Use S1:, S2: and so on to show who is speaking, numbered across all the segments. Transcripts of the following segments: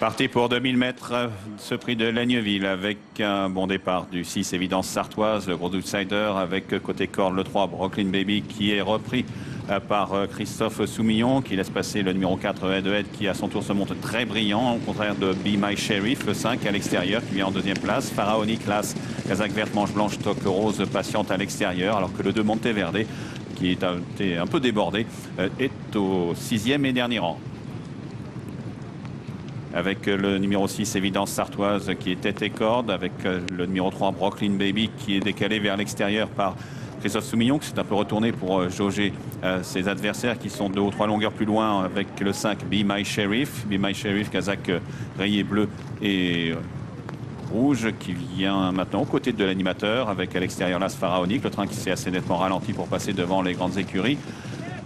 S1: Parti pour 2000 mètres, ce prix de Lagneville avec un bon départ du 6 Évidence Sartoise, le gros outsider avec côté corde le 3 Brooklyn Baby qui est repris par Christophe Soumillon qui laisse passer le numéro 4 Head to Head qui à son tour se montre très brillant au contraire de Be My Sheriff, le 5 à l'extérieur qui vient en deuxième place. Pharaonique, l'As, Kazakh verte, manche blanche, toque rose patiente à l'extérieur alors que le 2 Monteverde qui est un peu débordé est au 6e et dernier rang. Avec le numéro 6 Évidence Sartoise qui est tête et corde, avec le numéro 3 Brooklyn Baby qui est décalé vers l'extérieur par Christophe Soumillon qui s'est un peu retourné pour jauger ses adversaires qui sont 2 ou 3 longueurs plus loin avec le 5 Be My Sheriff. Be My Sheriff, Kazakh rayé bleu et rouge qui vient maintenant aux côtés de l'animateur avec à l'extérieur l'As Pharaonique, le train qui s'est assez nettement ralenti pour passer devant les grandes écuries.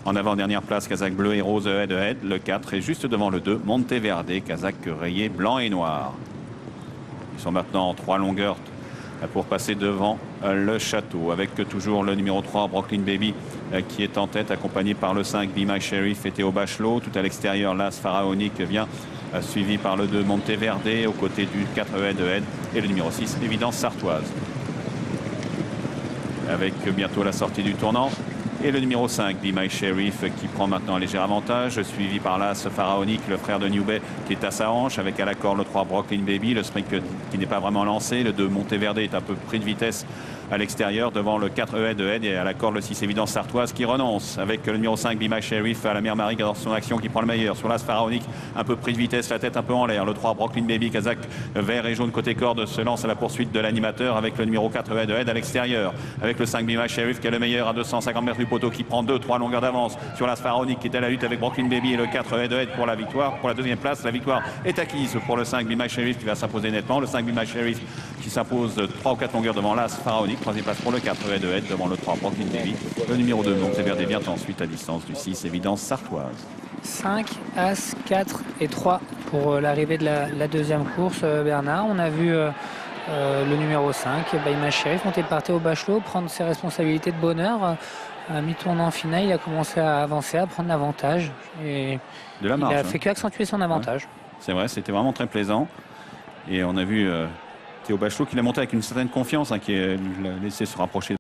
S1: En avant-dernière place, Kazakh bleu et rose Head to Head. Le 4 est juste devant le 2, Monteverde, Kazakh rayé blanc et noir. Ils sont maintenant en 3 longueurs pour passer devant le château. Avec toujours le numéro 3, Brooklyn Baby, qui est en tête, accompagné par le 5, Be My Sheriff et Théo Bachelot. Tout à l'extérieur, l'As Pharaonique vient suivi par le 2, Monteverde, aux côtés du 4, Head to Head et le numéro 6, Évidence Sartoise. Avec bientôt la sortie du tournant. Et le numéro 5, Be My Sheriff, qui prend maintenant un léger avantage, suivi par l'As Pharaonique, le frère de Newbay, qui est à sa hanche, avec à la corde le 3 Brooklyn Baby, le sprint qui n'est pas vraiment lancé, le 2 Monteverde est un peu pris de vitesse à l'extérieur, devant le 4 Head to Head et à la corde le 6 Évidence Sartoise qui renonce, avec le numéro 5 Be My Sheriff à la mère Marie dans son action qui prend le meilleur, sur l'As Pharaonique, un peu pris de vitesse, la tête un peu en l'air, le 3 Brooklyn Baby, Kazakh vert et jaune côté corde, se lance à la poursuite de l'animateur avec le numéro 4 Head to Head à l'extérieur, avec le 5 Be My Sheriff qui est le meilleur à 250 mètres du poteau, qui prend 2-3 longueurs d'avance sur l'As Pharaonique qui est à la lutte avec Brooklyn Baby et le 4 Head to Head pour la victoire, pour la deuxième place. La victoire est acquise pour le 5 Be My Sheriff qui va s'imposer nettement, le 5 Be My Sheriff qui s'impose 3 ou 4 longueurs devant l'As Pharaonique, troisième place pour le 4 Head to Head devant le 3 Brooklyn Baby, le numéro 2 Monteverde vient ensuite à distance du 6 Évidence Sartoise.
S2: 5, As, 4 et 3 pour l'arrivée de la deuxième course, Bernard. On a vu le numéro 5, Be My Sheriff, monter par Théo Bachelot, prendre ses responsabilités de bonheur. À mi-tournant final, il a commencé à avancer, à prendre l'avantage. Et
S1: de la marge,
S2: il a fait qu'accentuer son avantage.
S1: Ouais. C'est vrai, c'était vraiment très plaisant. Et on a vu Théo Bachelot qui l'a monté avec une certaine confiance, qui a laissé se rapprocher